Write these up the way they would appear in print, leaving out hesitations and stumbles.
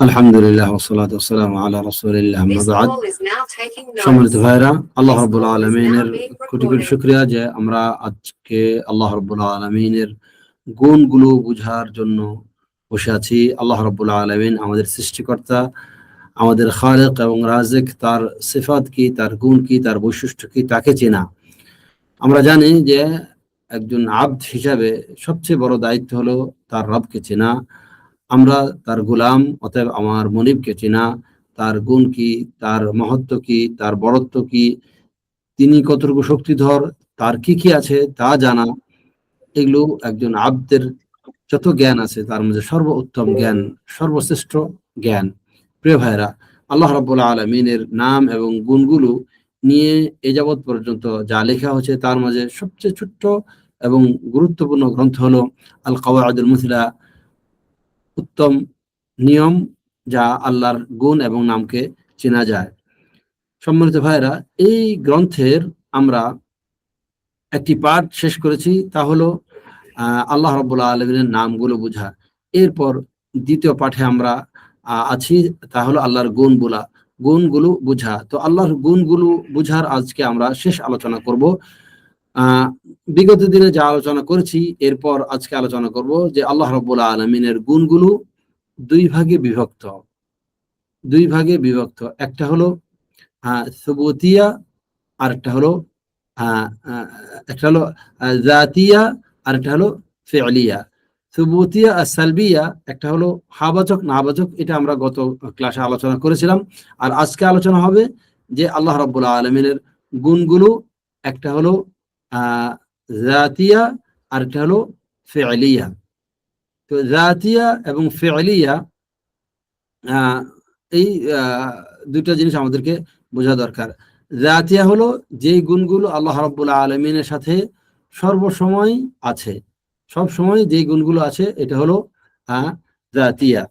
আলহামদুলিল্লাহ ওয়াসসালাতু ওয়াসসালামু আলা রাসূলিল্লাহ আম্মা বা'দ। সম্মানিত ভাইরা, আল্লাহ রাব্বুল আলামিনের কোটি কোটি শুকরিয়া যে আমরা আজকে আল্লাহ রাব্বুল আলামিনের গুণগুলো বোঝার জন্য বসে আছি। আল্লাহ রাব্বুল আলামিন আমাদের সৃষ্টিকর্তা, আমাদের খালিক এবং রাজিক, তার সিফাত কি, তার গুণ কি, তার বৈশিষ্ট্য কি, তাকে চেনা। আমরা জানি যে একজন আব্দ হিসাবে সবচেয়ে বড় দায়িত্ব হলো তার রবকে চেনা। আমরা তার গোলাম, অতএব আমার মনিবকে চেনা, তার গুণ কি, তার মহত্ব কি, তার বড়ত্ব কি, তিনি কতটুকু শক্তিধর, তার কি কি আছে তা জানা। এগুলো একজন আব্দের যত জ্ঞান আছে তার মধ্যে সর্বোত্তম জ্ঞান, সর্বশ্রেষ্ঠ জ্ঞান। প্রিয় ভাইরা, আল্লাহ রাব্বুল আলামিনের নাম এবং গুণগুলো নিয়ে এ যাবৎ পর্যন্ত যা লেখা হয়েছে তার মাঝে সবচেয়ে ছোট্ট এবং গুরুত্বপূর্ণ গ্রন্থ হলো আল কাওয়াইদুল মুসলা, উত্তম নিয়ম যা আল্লাহর গুণ এবং নামকে চেনা যায়। সম্মানিত ভাইরা, এই গ্রন্থের আমরা একটি পাঠ শেষ করেছি, তা হলো আল্লাহ রাব্বুল আলামিনের নামগুলো বোঝা। এরপর দ্বিতীয় পাঠে আমরা আছি, তা হলো আল্লাহর গুণগুলো বোঝা। তো আল্লাহর গুণগুলো বোঝার আজকে আমরা শেষ আলোচনা করব। বিগত দিনে যা আলোচনা করেছি, এরপর আজকে আলোচনা করব যে আল্লাহ রাব্বুল আলামিনের গুণগুলো দুই ভাগে বিভক্ত। একটা হলো সুবুতিয়া, আর একটা হলো জাতিয়া, আর একটা হলো ফি'লিয়া। সুবুতিয়া আর সালবিয়া, একটা হলো হাবাচক নাবাচক, এটা আমরা গত ক্লাসে আলোচনা করেছিলাম। আর আজকে আলোচনা হবে যে আল্লাহ রাব্বুল আলামিনের গুণগুলো, একটা হলো জাতিয়া, আর একটা হলো ফি'লিয়া। তো জাতিয়া এবং ফি'লিয়া, এই দুটো জিনিস আমাদেরকে বোঝা দরকার। জাতিয়া হলো যে গুণগুলো আল্লাহ রাব্বুল আলামিনের সাথে সর্বসময় আছে, সব সময় যে গুণগুলো আছে, এটা হলো জাতিয়া।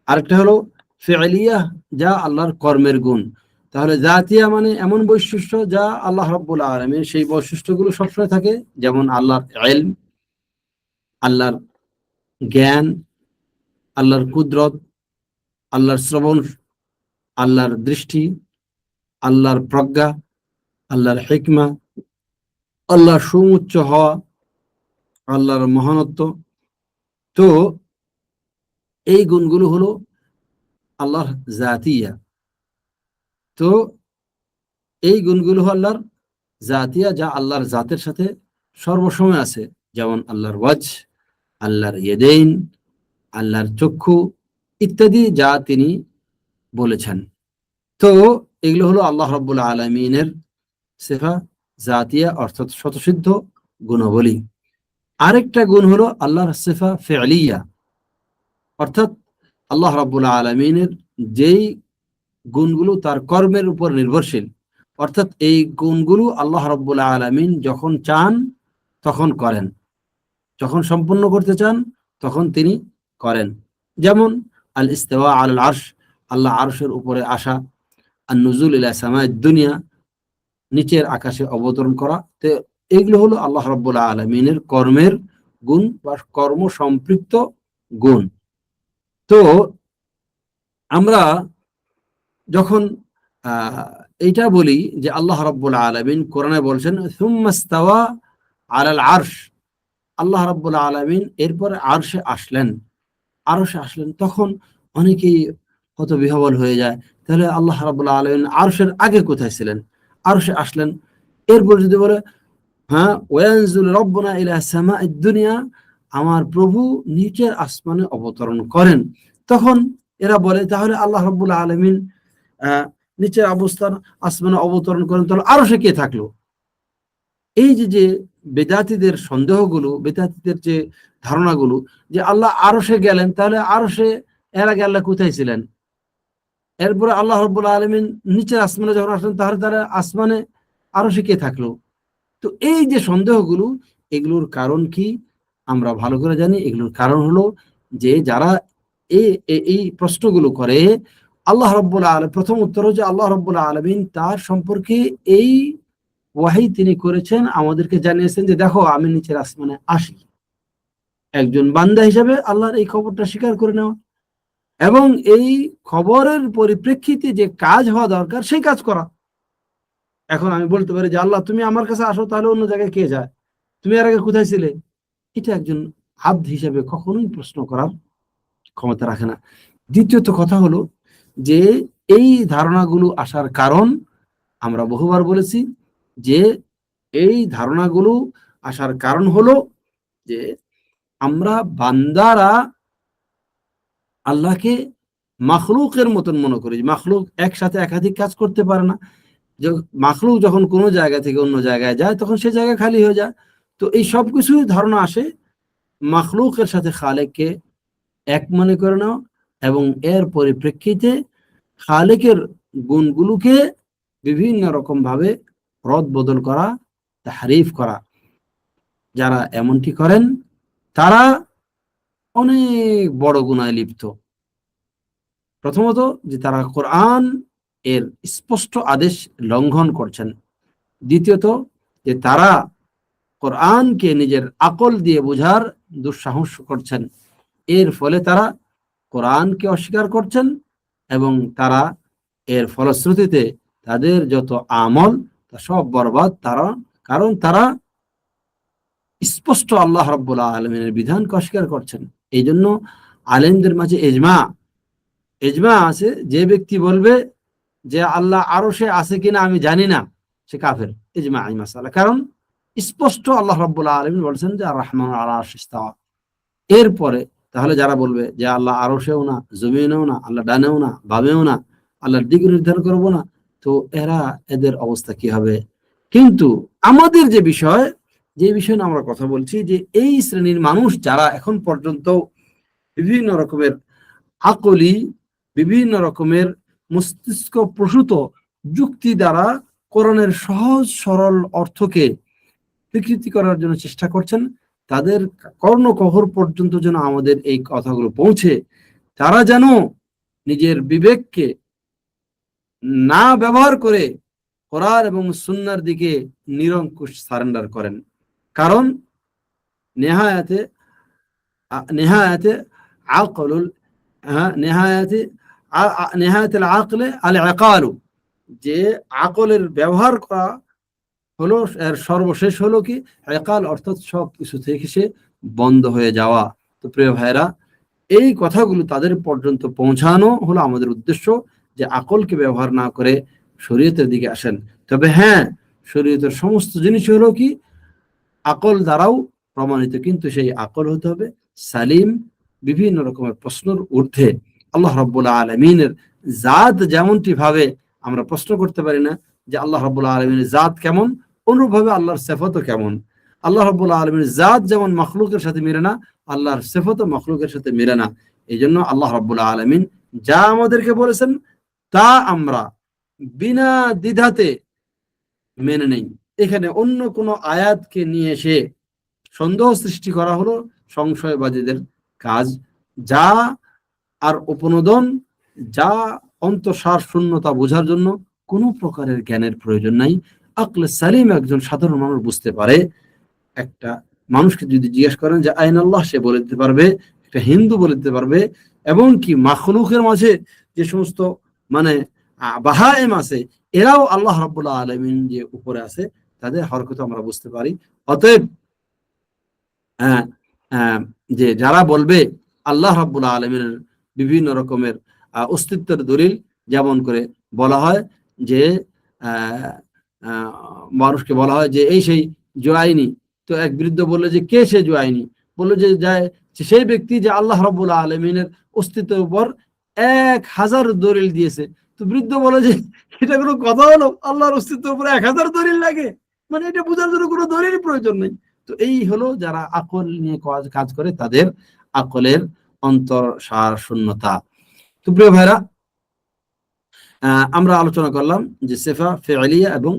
আরেকটা হলো ফি'লিয়া, যা আল্লাহর কর্মের গুণ। তাহলে জাতিয়া মানে এমন বৈশিষ্ট্য যা আল্লাহ রাব্বুল আলামিন, সেই বৈশিষ্ট্যগুলো সবসময় থাকে, যেমন আল্লাহর ইলম, আল্লাহর জ্ঞান, আল্লাহর কুদরত, আল্লাহর শ্রবণ, আল্লাহর দৃষ্টি, আল্লাহর প্রজ্ঞা, আল্লাহর হিকমা, আল্লাহর সুউচ্চ হওয়া, আল্লাহর মহানত্ব। তো এই গুণগুলো হলো আল্লাহর জাতিয়া। তো এই গুণগুলো হলো আল্লাহর জাতিয়া, যা আল্লাহর জাতের সাথে সর্বসময় আছে, যেমন আল্লাহর ওয়াজহ, আল্লাহর ইয়াদাইন, আল্লাহর চক্ষু ইত্যাদি, যা তিনি বলেছেন। তো এগুলো হলো আল্লাহ রাব্বুল আলামিনের সিফা জাতিয়া, অর্থাৎ স্বতঃসিদ্ধ গুণাবলী। আরেকটা গুণ হলো আল্লাহর সিফা ফি'লিয়া, অর্থাৎ আল্লাহ রাব্বুল আলামিনের যেই গুণগুলো তার কর্মের উপর নির্ভরশীল, অর্থাৎ এই গুণগুলো আল্লাহ রাব্বুল আলামিন যখন চান তখন করেন, যখন সম্পূর্ণ করতে চান তখন তিনি করেন। যেমন আল ইস্তিওয়া আলাল আরশ, আল্লাহ আরশের উপরে আসা, আর নুজুল ইলা সামা'দ দুনিয়া, নিচের আকাশে অবতরণ করা। তো এগুলো হলো আল্লাহ রাব্বুল আলামিনের কর্মের গুণ বা কর্ম সম্পৃক্ত গুণ। তো আমরা যখন এইটা বলি যে আল্লাহ রাব্বুল আলামিন কোরআনে বলছেন সুম্মা ইস্তাওয়া আলাল আরশ, আল্লাহ রাব্বুল আলামিন এরপরে আরশে আসলেন, তখন অনেকেই হতবিহ্বল হয়ে যায়। তাহলে আল্লাহ রাব্বুল আলামিন আরশের আগে কোথায় ছিলেন? আরশে আসলেন। এরপর যদি বলে ওয়ানজুল রব্বুনা ইলা সামা'দ দুনিয়া, আমার প্রভু নিচের আসমানে অবতরণ করেন, তখন এরা বলে তাহলে আল্লাহ রাব্বুল আলামিন নিচের অবস্থান আসমানে অবতরণ করেন, তাহলে আরশে কে থাকলো? এই যে বেদাতীদের সন্দেহগুলো, বেদাতীদের যে ধারণাগুলো যে আল্লাহ আরশে গেলেন, তাহলে আরশে এর আগে আল্লাহ কোথায় ছিলেন? এরপরে আল্লাহ রাব্বুল আলামিন নিচের আসমানে যখন আসলেন, তাহলে তারা আসমানে আরশে কে থাকলো? তো এই যে সন্দেহগুলো, এগুলোর কারণ কি আমরা ভালো করে জানি। এগুলোর কারণ হলো যে যারা এই প্রশ্নগুলো করে, আল্লাহ রাব্বুল আলামিন, প্রথম উত্তর হচ্ছে আল্লাহ রাব্বুল আলামিন তার সম্পর্কে এই ওয়াহী তিনি করেছেন, আমাদেরকে জানিয়েছেন যে দেখো আমি নিচের আসমানে আসি। একজন বান্দা হিসেবে আল্লাহর এই খবরটা স্বীকার করে নেওয়া, এবং এই খবরের পরিপ্রেক্ষিতে যে কাজ হওয়া দরকার সেই কাজ করা। এখন আমি বলতে পারি যে আল্লাহ তুমি আমার কাছে আসো, তাহলে অন্য জায়গায় কে যায়, তুমি এর আগে কোথায় ছিলে? এটা একজন আব্দ হিসেবে কখনোই প্রশ্ন করার ক্ষমতা রাখে না। দ্বিতীয়ত কথা হলো যে এই ধারণাগুলো আসার কারণ আমরা বহুবার বলেছি যে এই ধারণাগুলো আসার কারণ হলো যে আমরা বান্দারা আল্লাহকে মাখলুকের মতন মনে করি। মাখলুক একসাথে একাধিক কাজ করতে পারে না। মাখলুক যখন কোনো জায়গা থেকে অন্য জায়গায় যায় তখন সে জায়গা খালি হয়ে যায়। তো এই সব কিছুই ধারণা আসে মাখলুকের সাথে খালেককে এক মনে করে নাও এবং এর পরিপ্রেক্ষিতে খালেকের গুণগুলোকে বিভিন্ন রকম ভাবে রদ বদল করা, তাহরিফ করা। যারা এমনটি করেন তারা অনেক বড় গুনাহে লিপ্ত। প্রথমত যে তারা কোরআন এর স্পষ্ট আদেশ লঙ্ঘন করছেন। দ্বিতীয়ত যে তারা কোরআনকে নিজের আকল দিয়ে বোঝার দুঃসাহস করছেন। এর ফলে তারা কোরআনকে অস্বীকার করছেন এবং তারা এর ফলশ্রুতিতে তাদের যত আমল তা সব বরবাদ। কারণ তারা স্পষ্ট আল্লাহ রাব্বুল আলামিনের বিধানকে অস্বীকার করছেন। এই জন্য আলেমদের মাঝে এজমা আছে, যে ব্যক্তি বলবে যে আল্লাহ আরশে আছে কিনা আমি জানি না, সে কাফের। ইজমা এই মাসালা, কারণ স্পষ্ট আল্লাহ রাব্বুল আলামিন বলছেন যে আর রহমান আলা আরশে ইস্তাওয়া। এরপরে তাহলে যারা বলবে যে আল্লাহ আরশেও না, জমিনেও না, আল্লাহ ডানেও না, বামেও না, আল্লাহর দিক নির্ধারণ করবো না, তো এদের অবস্থা কি হবে? কিন্তু আমাদের যে বিষয় নিয়ে আমরা কথা বলছি, যে এই শ্রেণীর মানুষ যারা এখন পর্যন্ত বিভিন্ন রকমের আকলি, বিভিন্ন রকমের মস্তিষ্ক প্রসূত যুক্তি দ্বারা কোরআনের সহজ সরল অর্থকে বিকৃতি করার জন্য চেষ্টা করছেন, তাদের কর্ণকহর পর্যন্ত যেন আমাদের এই কথাগুলো পৌঁছে, তারা যেন নিজের বিবেককে না ব্যবহার করে কোরআন এবং সুন্নাহর দিকে নিরঙ্কুশ সারেন্ডার করেন। কারণ নেহায়াতে আকলুল নেহায়াতুল আকলে আল ইকালু, যে আকলের ব্যবহার করা হলো এর সর্বশেষ হলো কি ইকাল, অর্থাৎ সব কিছু থেকে সে বন্ধ হয়ে যাওয়া। তো প্রিয় ভাইরা, এই কথাগুলো তাদের পর্যন্ত পৌঁছানো হলো আমাদের উদ্দেশ্য, যে আকলকে ব্যবহার না করে শরীয়তের দিকে আসেন। তবে হ্যাঁ, শরীয়তের সমস্ত জিনিস হলো কি আকল দ্বারাও প্রমাণিত, কিন্তু সেই আকল হতে হবে সালিম, বিভিন্ন রকমের প্রশ্নের ঊর্ধ্বে। আল্লাহ রাব্বুল আলামিনের জাত যেমনটি ভাবে আমরা প্রশ্ন করতে পারি না যে আল্লাহ রাব্বুল আলামিনের জাত কেমন, অনুরূপভাবে আল্লাহর সিফাতও কেমন। আল্লাহ রাব্বুল আলামিনের জাত যেমন মাখলুকের সাথে মিলে না, আল্লাহর সিফাতও মাখলুকের সাথে মিলে না। এই জন্য আল্লাহ রাব্বুল আলামিন যা আমাদেরকে বলেছেন তা আমরা বিনা দ্বিধাতে মেনে নেই। এখানে অন্য কোনো আয়াতকে নিয়ে এসে সন্দেহ সৃষ্টি করা হলো সংশয়বাদীদের কাজ, যা আর উপনোদন, যা অন্তঃসার শূন্যতা বোঝার জন্য কোনো প্রকারের জ্ঞানের প্রয়োজন নাই। আকলে সালিম একজন সাধারণ মানুষ বুঝতে পারে। একটা মানুষকে যদি জিজ্ঞেস করেন যে আইন আল্লাহ, সে বলে দিতে পারবে, একটা হিন্দু বলে দিতে পারবে, এবং কি মাখলুকের মাঝে যে সমস্ত মানে বাহায়েম আছে, এরাও আল্লাহ রাব্বুল আলামিন যে উপরে আছে তাদের হরকত আমরা বুঝতে পারি। অতএব যে যারা বলবে আল্লাহ রাব্বুল আলামিনের বিভিন্ন রকমের অস্তিত্বের দলিল, যেমন করে বলা হয় যে মানুষকে বলা হয় যে এই সেই জুয়াইনি, তো এক বৃদ্ধ বললো যে কে সে জুয়াইনি? বললো যে সেই ব্যক্তি যে আল্লাহ রাব্বুল আলামিনের অস্তিত্বের উপর 1000 দলিল দিয়েছে। তো বৃদ্ধ বলে যে এটা কোনো কথা হলো? আল্লাহর অস্তিত্বের উপর 1000 দলিল লাগে? মানে এটা বোঝার জন্য কোনো দলিল প্রয়োজন নেই। তো এই হলো যারা আকল নিয়ে কাজ করে, তাদের আকলের অন্তঃসার শূন্যতা। তো প্রিয় ভাইরা, আমরা আলোচনা করলাম যে সিফা ফি'লিয়া এবং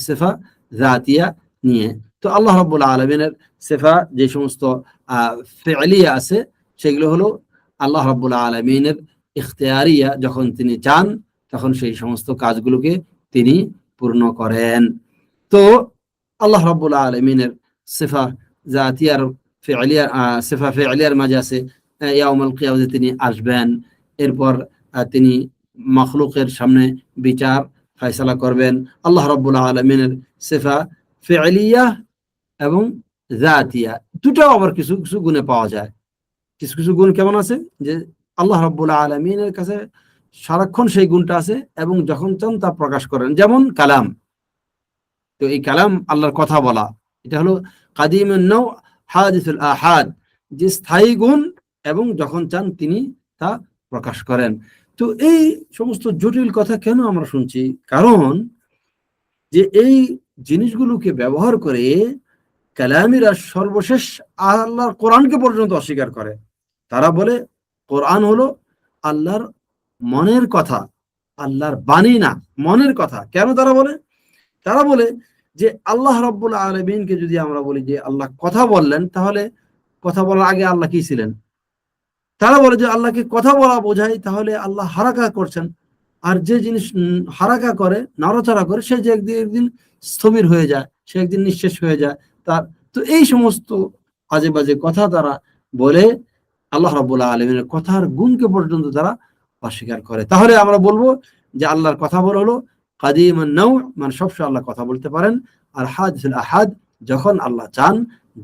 সিফা যাতিয়া নিয়ে। তো আল্লাহ রাব্বুল আলামিনের সিফা যে সমস্ত ফি'লিয়া আছে, সেগুলো হলো আল্লাহ রাব্বুল আলামিনের ইখতিয়ারিয়া, যখন তিনি চান তখন সেই সমস্ত কাজগুলোকে তিনি পূর্ণ করেন। তো আল্লাহ রাব্বুল আলামিনের সিফা জাতিয়ার ফি'লিয়া, সিফা ফি'লিয়ার মাঝে আছে ইয়াউমুল কিয়ামতে তিনি আসবেন, এরপর তিনি মাখলুকের সামনে বিচার ফায়সালা করবেন। আল্লাহ রাব্বুল আলামিনের সিফা ফি'লিয়া এবং জাতিয়া দুটাও আবার কিছু কিছু গুণে পাওয়া যায়। কিছু কিছু গুণ কেমন আছে যে আল্লাহ রাব্বুল আলামিনের কাছে সারাক্ষণ সেই গুণটা আছে এবং যখন চান তা প্রকাশ করেন, যেমন কালাম। তো এই কালাম আল্লাহর কথা বলা, এটা হলো কাদিমুন নাও হাদিসুল আহাদ, যে স্থায়ী গুণ এবং যখন চান তিনি তা প্রকাশ করেন। তো এই সমস্ত জটিল কথা কেন আমরা শুনছি? কারণ যে এই জিনিসগুলোকে ব্যবহার করে কালামিরা সর্বশেষ আল্লাহর কোরআনকে পর্যন্ত অস্বীকার করে। তারা বলে কোরআন হলো আল্লাহর মনের কথা, আল্লাহর বাণী না, মনের কথা। কেন তারা বলে? তারা বলে যে আল্লাহ রাব্বুল আলামিনকে যদি আমরা বলি যে আল্লাহ কথা বললেন, তাহলে কথা বলার আগে আল্লাহ কি ছিলেন? তারা বলে যে আল্লাহকে কথা বলা বোঝায়, তাহলে আল্লাহ হারাকা করছেন। আর যে জিনিস হারাকা করে, নড়াচড়া করে, সে যে একদিন একদিন স্থবির হয়ে যায়, সে একদিন নিঃশেষ হয়ে যায়। তার তো এই সমস্ত আজে বাজে কথা তারা বলে আল্লাহ রাব্বুল আলামিনের কথার গুণকে পর্যন্ত তারা অস্বীকার করে। তাহলে আমরা বলবো যে আল্লাহর কথা বলা হলো কাদিমুন নাও, মানে সবসময় আল্লাহ কথা বলতে পারেন। আর হাদিসুল আহাদ, যখন আল্লাহ চান,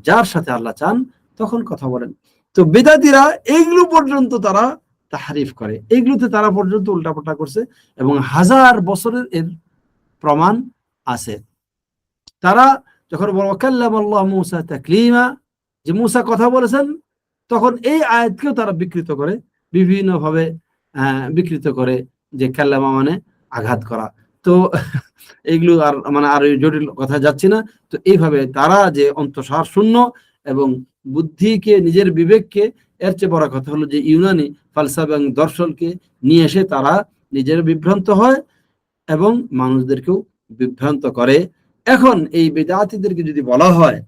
যার সাথে আল্লাহ চান তখন কথা বলেন। তো বেদাতীরা এইগুলো পর্যন্ত তারা তাহরিফ করে, এইগুলোতে তারা পর্যন্ত উল্টাপাল্টা করছে এবং হাজার বছরের এর প্রমাণ আছে। তারা যখন বলে কাল্লামাল্লাহু মূসা তাকলিমা, যে মূসা কথা বলেছেন, তখন এই আয়াতকেও তারা বিকৃত করে, বিভিন্নভাবে বিকৃত করে, যে কাল্লামা মানে আঘাত করা। তো এইগুলো আর মানে আর জটিল কথা যাচ্ছি না। তো এইভাবে তারা যে অন্তঃসার শূন্য এবং বুদ্ধিকে, নিজের বিবেককে, এর চেয়ে বড় কথা হলো যে ইউনানি ফালসাফা এবং দর্শনকে নিয়ে এসে তারা নিজের বিভ্রান্ত হয় এবং মানুষদেরকেও বিভ্রান্ত করে। এখন এই বেদাতীদেরকে যদি বলা হয়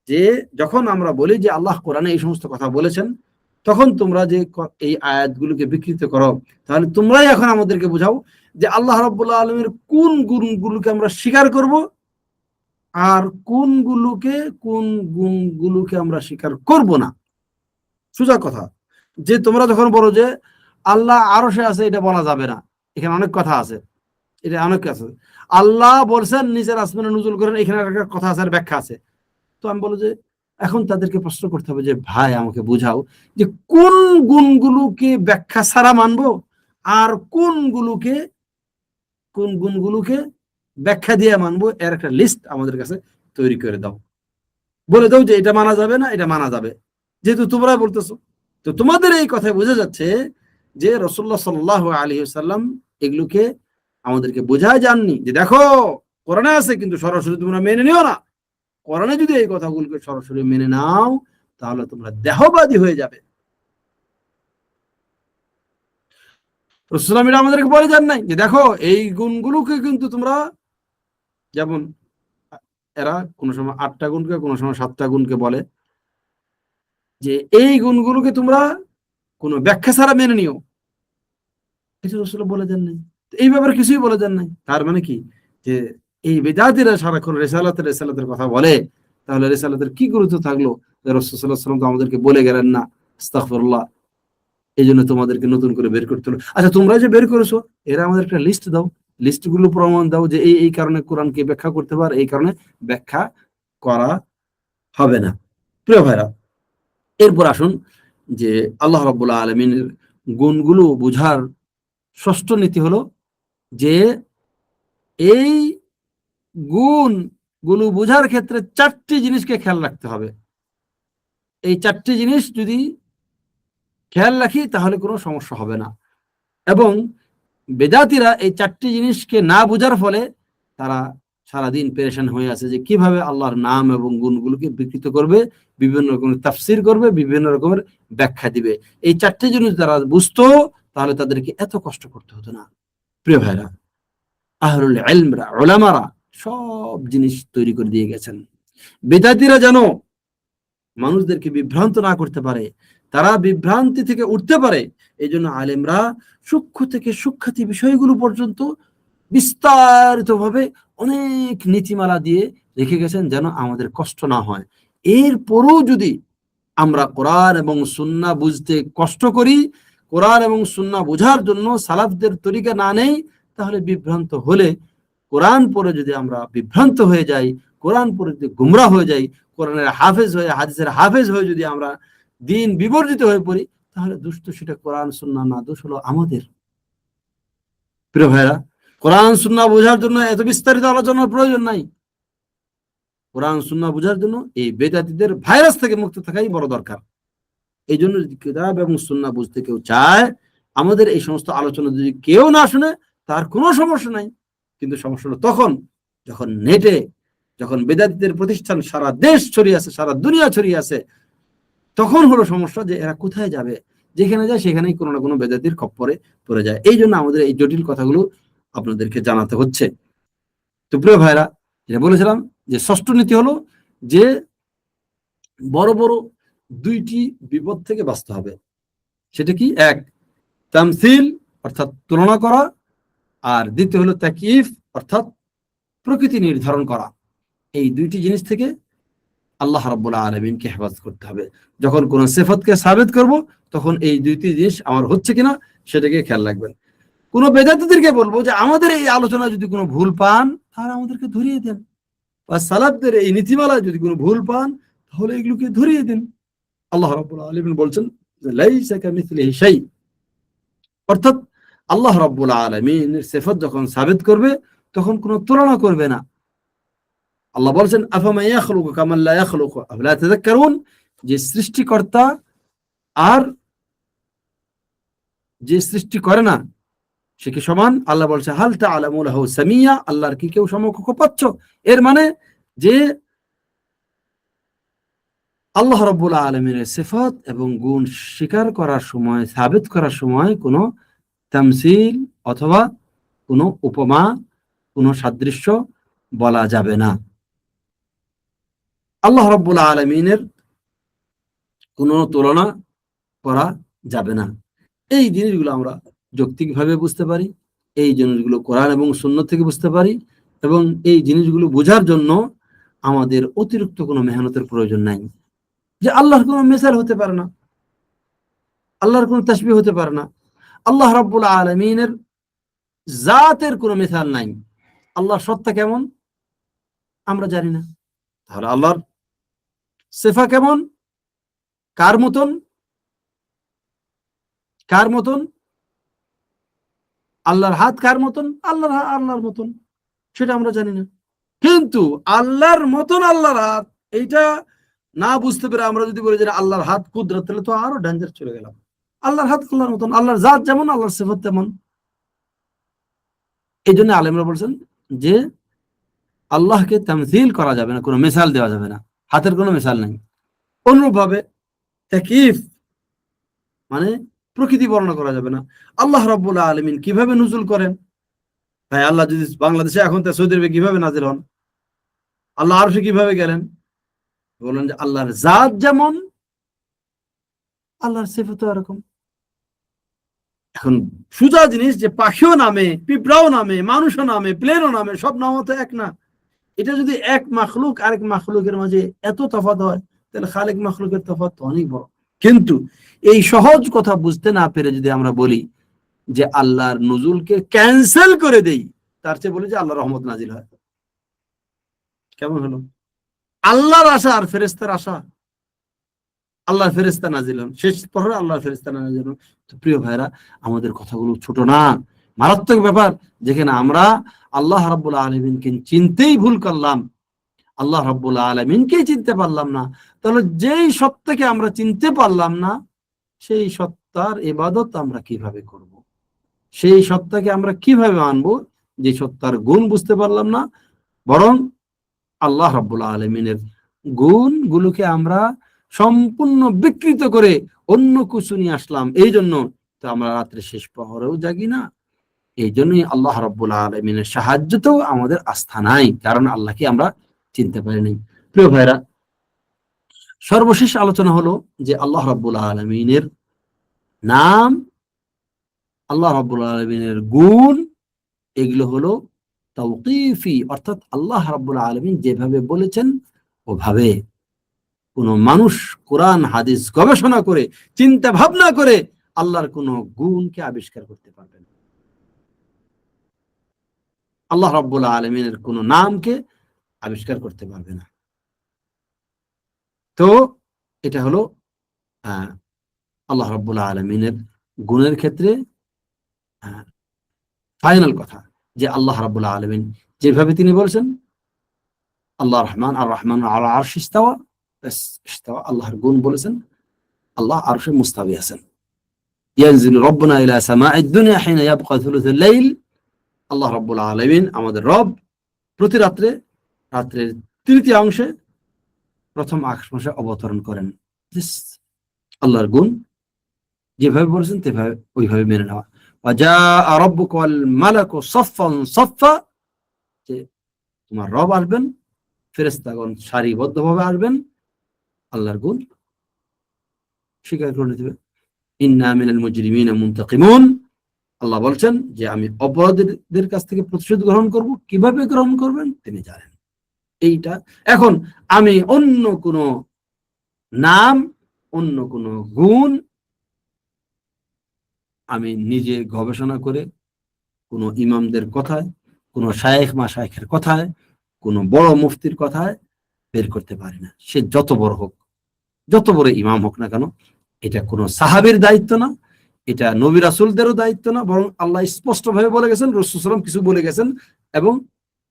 যে যখন আমরা বলি যে আল্লাহ কোরআনে এই সমস্ত কথা বলেছেন, তখন তোমরা যে এই আয়াতগুলোকে বিকৃত করো, তাহলে তোমরাই এখন আমাদেরকে বোঝাও যে আল্লাহ রাব্বুল আলামিনের কোন গুণগুলোকে আমরা স্বীকার করব আর কোন গুণগুলোকে আমরা স্বীকার করব না। সোজা কথা, যে তোমরা যখন বলো যে আল্লাহ আরশে আছে, এটা বলা যাবে না, এখানে অনেক কথা আছে, এটা অনেক আছে। আল্লাহ বলছেন নিচের আসমানে নুজুল করেন, এখানে একটা কথা আছে, ব্যাখ্যা আছে। তো আমি বলো যে এখন তাদেরকে প্রশ্ন করতে হবে যে ভাই আমাকে বুঝাও যে কোন গুণগুলোকে ব্যাখ্যা ছাড়া মানবো আর কোন গুণগুলোকে ব্যাখ্যা দিয়ে মানবো, এর একটা লিস্ট আমাদের কাছে তৈরি করে দাও। বলে দাও যে এটা মানা যাবে না, এটা মানা যাবে, যেহেতু তোমরা বলতেছো। তো তোমাদের এই কথায় বোঝা যাচ্ছে যে রাসূলুল্লাহ সাল্লাল্লাহু আলাইহি ওয়াসাল্লাম এগুলোকে আমাদেরকে বোঝায় যাননি যে দেখো কোরআনে আছে, কিন্তু সরাসরি তোমরা মেনে নিও না। কোরআনে যদি এই কথাগুলোকে সরাসরি মেনে নাও, তাহলে তোমরা দেহবাদী হয়ে যাবে। রাসূলুল্লাহ আমাদেরকে বলে যান নাই যে দেখো এই গুণগুলোকে কিন্তু তোমরা, যেমন এরা কোন সময় 8টা গুণকে, কোন সময় 7টা গুণকে বলে, যে এই গুণগুলোকে তোমরা কোনো ব্যাখ্যা ছাড়া মেনে নিও, কিছু রাসূলুল্লাহ বলে দেন নাই। এই ব্যাপারে কিছুই বলে দেন নাই। তার মানে কি, যে এই বেদাতীরা সারাক্ষণ রেসালাতের কথা বলে, তাহলে রেসালাতের কি গুরুত্ব থাকলো যে রাসূল সাল্লাল্লাহু আলাইহি ওয়াসাল্লাম তো আমাদেরকে বলে গেলেন না, আস্তাগফিরুল্লাহ, এই জন্য তোমাদেরকে নতুন করে বের করতে হলো। আচ্ছা তোমরা যে বের করেছো, এরা আমাদের একটা লিস্ট দাও, লিস্টগুলো প্রমাণ দাও যে এই কারণে কোরআনকে ব্যাখ্যা করতে পারে, এই কারণে ব্যাখ্যা করা হবে না। প্রিয় ভাইরা, এরপর আসুন যে আল্লাহ রাব্বুল আলামিনের গুণগুলো বোঝার ষষ্ঠ নীতি হলো যে এই গুণগুলো বোঝার ক্ষেত্রে 4টি জিনিসকে খেয়াল রাখতে হবে। এই 4টি জিনিস যদি খেয়াল রাখি তাহলে কোনো সমস্যা হবে না। এবং বেদাতীরা এই 4টি জিনিসকে না বোঝার ফলে তারা সারাদিন পেরেশান হয়ে আছে যে কিভাবে আল্লাহর নাম এবং গুণগুলোকে বিকৃত করবে, বিভিন্ন রকমের তাফসীর করবে, বিভিন্ন রকমের ব্যাখ্যা দিবে। এই 4টি জিনিস তারা বুঝতো, তাহলে তাদেরকে এত কষ্ট করতে হতো না। প্রিয় ভাইরা, আহলুল ইলমরা, উলামারা সব জিনিস তৈরি করে দিয়ে গেছেন। বেদাতীরা যেন মানুষদেরকে বিভ্রান্ত না করতে পারে, তারা বিভ্রান্তি থেকে উঠতে পারে, এই জন্য আলেমরা সূক্ষ্ম থেকে সূক্ষাতি বিষয়গুলো পর্যন্ত বিস্তারিতভাবে অনেক নীতিমালা দিয়ে রেখে গেছেন, যেন আমাদের কষ্ট না হয়। এরপরও যদি আমরা কোরআন এবং সুন্নাহ বুঝতে কষ্ট করি, কোরআন এবং সুন্নাহ বোঝার জন্য সালাফদের তরিকা না নেই, তাহলে বিভ্রান্ত হলে, কোরআন পড়ে যদি আমরা বিভ্রান্ত হয়ে যাই, কোরআন পড়ে যদি গুমরাহ হয়ে যাই, কোরআনের হাফেজ হয়ে, হাদিসের হাফেজ হয়ে যদি আমরা দিন বিবর্জিত হয়ে পড়ি, তাহলে দোষ তো সেটা কোরআন সুন্নাহ না, দোষ হলো আমাদের। প্রিয় ভাইরা, কোরআন সুন্নাহ বোঝার জন্য এত বিস্তারিত আলোচনার প্রয়োজন নাই। কোরআন সুন্নাহ বোঝার জন্য এই বেদাতীদের ভাইরাস থেকে মুক্ত থাকাই বড় দরকার। এই জন্য যদি কিতাব এবং সুন্নাহ বুঝতে কেউ চায়, আমাদের এই সমস্ত আলোচনা যদি কেউ না শুনে, তার কোনো সমস্যা নাই। কিন্তু সমস্যা হলো তখন যখন নেটে, যখন বেদাতীদের প্রতিষ্ঠান সারা দেশ ছড়িয়ে আছে, সারা দুনিয়া ছড়িয়ে আছে, তখন হলো সমস্যা যে এরা কোথায় যাবে, যেখানে যায় সেখানেই কোনো না কোনো বেদাতীর খপ্পরে পড়ে যায়। এই জন্য আমাদের এই জটিল কথাগুলো আপনাদেরকে জানাতে হচ্ছে। তো প্রিয় ভাইরা, যেটা বলেছিলাম যে ষষ্ঠ নীতি হলো যে বড় বড় দুইটি বিপদ থেকে বাঁচতে হবে। সেটা কি? এক, তামসিল অর্থাৎ তুলনা করা, আর দ্বিতীয় হলো তাকিফ অর্থাৎ প্রকৃতি নির্ধারণ করা। এই দুইটি জিনিস থেকে আল্লাহ রাব্বুল আলামিনকে হেফাজত করতে হবে। যখন কোন সিফাতকে সাবিত করব, তখন এই দুইটি জিনিস আমার হচ্ছে কিনা সেটাকে খেয়াল রাখবেন। কোন বেদাতীদেরকে বলবো যে আমাদের এই আলোচনা যদি কোনো ভুল পান, তাহলে আমাদেরকে ধরিয়ে দেন, বা সালাফদের এই নীতিমালায় যদি কোনো ভুল পান, তাহলে এগুলোকে ধরিয়ে দেন। আল্লাহ রাব্বুল আলামিন বলছেন যে লাইসা কামিসলিহি শাই, অর্থাৎ আল্লাহ রাব্বুল আলামিনের সিফাত যখন সাবিত করবে, তখন কোনো তুলনা করবে না। আল্লাহ বলছেন আফামা ইয়াখলুকু কামা লা ইয়াখলুকু আফলা তাযাক্কারুন, যে সৃষ্টিকর্তা আর যে সৃষ্টি করে না সে কি সমান? আল্লাহ বলছে হাল তা'লামু লাহু সামিয়া, আল্লাহর কি কেউ সমকক্ষ পাচ্ছ? এর মানে যে আল্লাহ রাব্বুল আলামিনের সিফাত এবং গুণ স্বীকার করার সময়, সাবিত করার সময় কোনো তামসিল অথবা কোনো উপমা, কোনো সাদৃশ্য বলা যাবে না। আল্লাহ রাব্বুল আলামিনের কোনো তুলনা করা যাবে না। এই জিনিসগুলো আমরা যৌক্তিকভাবে বুঝতে পারি, এই জিনিসগুলো কোরআন এবং সুন্নাহ থেকে বুঝতে পারি, এবং এই জিনিসগুলো বোঝার জন্য আমাদের অতিরিক্ত কোনো মেহনতের প্রয়োজন নাই। যে আল্লাহর কোনো মিসাল হতে পারে না, আল্লাহর কোনো তাসবিহ হতে পারে না, আল্লাহ রাব্বুল আলামিনের জাতের কোনো মিসাল নাই। আল্লাহর সত্তা কেমন আমরা জানি না, তাহলে আল্লাহর সিফা কেমন, কার মতন, কার মতন, আল্লাহর হাত কার মতন, আল্লাহর মতন, সেটা আমরা জানি না। কিন্তু আল্লাহর মতন আল্লাহর হাত, এইটা না বুঝতে পেরে আমরা যদি বলি যে আল্লাহর হাত কুদরত, তাহলে তো আরো ডেঞ্জার চলে গেলাম। আল্লাহর হাত আল্লাহর মতন, আল্লাহর জাত যেমন, আল্লাহর সিফাত তেমন। এই জন্য আলেমরা বলছেন যে আল্লাহকে তামসিল করা যাবে না, কোনো মিসাল দেওয়া যাবে না, হাতের কোনো মিসাল নাই। অনুরূপভাবে তাকিফ মানে প্রকৃতি বর্ণনা করা যাবে না। আল্লাহ রাব্বুল আলামিন কিভাবে নুজুল করেন? ভাই, আল্লাহ যদি বাংলাদেশে এখন তা সৌদি আরবে কিভাবে নাজিল হন? আল্লাহ আরশে কিভাবে গেলেন? বলেন যে আল্লাহর জাত যেমন, আল্লাহর সিফাতও এরকম। এখন সোজা জিনিস যে পাখিও নামে, পিঁপড়াও নামে, মানুষও নামে, প্লেনও নামে, সব নামও তো এক না। এটা যদি এক মাখলুক আরেক মাখলুকের মাঝে এত তফাৎ হয়, তাহলে খালেক মাখলুকের তফাৎ অনেক বড়। কিন্তু এই সহজ কথা বুঝতে না পেরে যদি আমরা বলি যে আল্লাহর নুজুলকে ক্যান্সেল করে দেই, তার চেয়ে বলি যে আল্লাহর রহমত নাজিল হয়, কেমন হলো? আল্লাহর আশা আর ফেরেশতার আশা, আল্লাহর ফেরেশতা নাজিল হন, শেষ পরে আল্লাহর ফেরেশতা নাজিল হন। তো প্রিয় ভাইরা, আমাদের কথাগুলো ছোট না, মারাত্মক ব্যাপার, যেখানে আমরা আল্লাহ রাব্বুল আলামিনকে চিনতেই ভুল করলাম, আল্লাহ রাব্বুল আলামিনকে চিনতে পারলাম না। তাহলে যেই সত্তাকে আমরা চিনতে পারলাম না, সেই সত্তার ইবাদত আমরা কিভাবে করব? সেই সত্তাকে আমরা কিভাবে মানব যে সত্তার গুণ বুঝতে পারলাম না? বরং আল্লাহ রাব্বুল আলামিনের গুণগুলোকে আমরা সম্পূর্ণ বিকৃত করে অন্য কিছু নিয়ে আসলাম। এই জন্য তো আমরা রাত্রে শেষ প্রহরেও জাগি না। এই জন্যই আল্লাহ রাব্বুল আলামিনের সাহায্যতেও আমাদের আস্থা নাই, কারণ আল্লাহকে আমরা চিনতে পারিনি। প্রিয় ভাইরা, সর্বশেষ আলোচনা হলো যে আল্লাহ রাব্বুল আলামিনের নাম, আল্লাহ রাব্বুল আলামিনের গুণ, এগুলো হলো তাওকীফি, অর্থাৎ আল্লাহ রাব্বুল আলামিন যেভাবে বলেছেন ওভাবে। কোন মানুষ কোরআন হাদিস গবেষণা করে, চিন্তা ভাবনা করে আল্লাহর কোন গুণকে আবিষ্কার করতে পারবে না, আল্লাহ রাব্বুল আলামিনের কোন নামকে আবিষ্কার করতে পারবে না। তো এটা হলো আল্লাহ রাব্বুল আলামিনের গুণের ক্ষেত্রে ফাইনাল কথা, যে আল্লাহ রাব্বুল আলামিন যেভাবে তিনি বলেছেন আল্লাহ রহমান আর রহমান আলা আরশ ইস্তাওয়া, ইস্তাওয়া আল্লাহর গুণ বলেছেন, আল্লাহ আরশে মুস্তাবি আছেন। ইয়ানজিলু রাব্বুনা ইলা সামাঈদ দুনিয়া হিনা ইয়াবকা থুলুথুল লাইল, আল্লাহ রাব্বুল আলামিন আমাদের রব প্রতি রাত্রে রাত্রের তৃতীয় অংশে প্রথম আকাশে অবতরণ করেন। আল্লাহর গুণ যেভাবে বলেছেন তেভাবে ওইভাবে মেনে নেওয়া। ওয়াজাআ রাব্বুকা ওয়াল মালাকু সাফফান সাফফা, যে তোমার রব আসবেন, ফেরেশতাগণ সারিবদ্ধভাবে আসবেন, আল্লাহর গুণ স্বীকার করে নিতে হবে। ইন্না মিনাল মুজরিমিনা মুনতাকিমুন, আল্লাহ বলছেন যে আমি অপরাধীদের কাছ থেকে প্রতিশোধ গ্রহণ করব। কিভাবে গ্রহণ করবেন তিনি জানেন। এইটা এখন আমি অন্য কোন নাম, অন্য কোন গুণ আমি নিজে গবেষণা করে কোন ইমামদের কথায়, কোন শায়েখ মাশায়েখের কথায়, কোন বড় মুফতির কথায় বের করতে পারি না। সে যত বড় হোক, যত বড় ইমাম হোক না কেন, এটা কোন সাহাবীর দায়িত্ব না, এটা নবী রাসূলদেরও দায়িত্ব না, বরং আল্লাহ স্পষ্টভাবে বলে গেছেন, রাসূল সাল্লাল্লাহু আলাইহি ওয়াসাল্লাম কিছু বলে গেছেন, এবং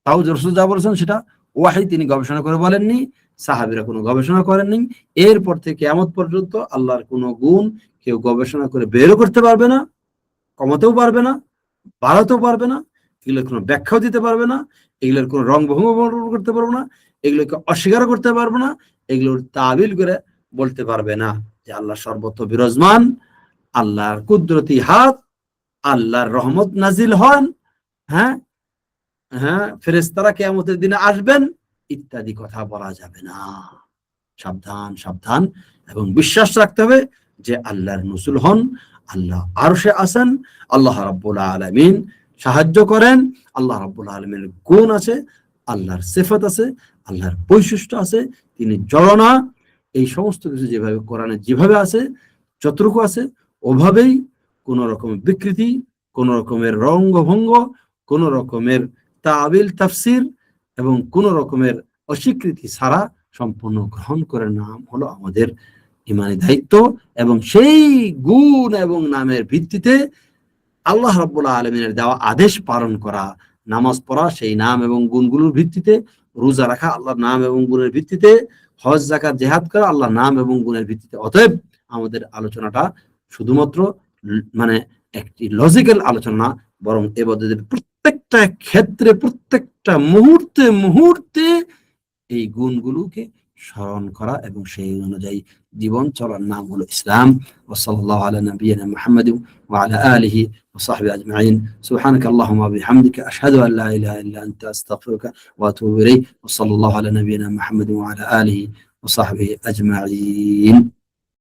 তাও রাসূল যা বলেছেন সেটা ওয়াহী, তিনি গবেষণা করে বলেননি, সাহাবীরা কোনো গবেষণা করেননি। এরপর থেকে কিয়ামত পর্যন্ত আল্লাহর কোনো গুণ কেউ গবেষণা করে বেরও করতে পারবে না, কমাতেও পারবে না, বাড়াতেও পারবে না, এগুলোর কোনো ব্যাখ্যাও দিতে পারবে না, এগুলোর কোনো রং ভঙ্গ করতে পারবো না, এগুলোকে অস্বীকার করতে পারবো না, এগুলোর তাবিল করে বলতে পারবে না যে আল্লাহ সর্বত্র বিরাজমান, আল্লাহর কুদরতি হাত, আল্লাহর রহমত নাজিল হন, হ্যাঁ হ্যাঁ ফেরেশতারা কিয়ামতের দিনে আসবেন, ইত্যাদি কথা বলা যাবে না। সাবধান সাবধান, এবং বিশ্বাস রাখতে হবে যে আল্লাহর নজুল হন, আল্লাহ আরশে আছেন, আল্লাহ রাব্বুল আলামিন সাহায্য করেন, আল্লাহ রাব্বুল আলামিনের গুণ আছে, আল্লাহর সিফাত আছে, আল্লাহর বৈশিষ্ট্য আছে, তিনি জড় না। এই সমস্ত কিছু যেভাবে কোরআনে যেভাবে আছে, যতটুকু আছে ওভাবেই কোন রকমের বিকৃতি, কোন রকমের রঙ্গভঙ্গ, কোন রকমের তাবিল তাফসির এবং কোন রকমের অস্বীকৃতি ছাড়া সম্পূর্ণ গ্রহণ করে নাম হলো আমাদের ইমানি দায়িত্ব। এবং সেই গুণ এবং নামের ভিত্তিতে আল্লাহ রাব্বুল আলামিনের দেওয়া আদেশ পালন করা, নামাজ পড়া সেই নাম এবং গুণগুলোর ভিত্তিতে, রোজা রাখা আল্লাহর নাম এবং গুণের ভিত্তিতে, হজ যাকাত জিহাদ করা আল্লাহর নাম এবং গুণের ভিত্তিতে। অতএব আমাদের আলোচনাটা শুধুমাত্র মানে একটি লজিক্যাল আলোচনা না, বরং ইবাদতের প্রত্যেকটা ক্ষেত্রে, প্রত্যেকটা মুহূর্তে মুহূর্তে এই গুণগুলোকে স্মরণ করা এবং সেই অনুযায়ী জীবন চলার নাম হলো ইসলাম। ওয়া সাল্লাল্লাহু আলা নাবিয়িনা মুহাম্মাদ ওয়া আলা আলিহি ওয়া সাহবিহি আজমাইন। সুবহানাকা আল্লাহুম্মা ওয়া বিহামদিকা আশহাদু আন লা ইলাহা ইল্লা আনতা আস্তাগফিরুকা ওয়া আতুবু ইলাইক। ওয়া সাল্লাল্লাহু আলা নাবিয়িনা মুহাম্মাদ ওয়া আলা আলিহি ওয়া সাহবিহি আজমাইন।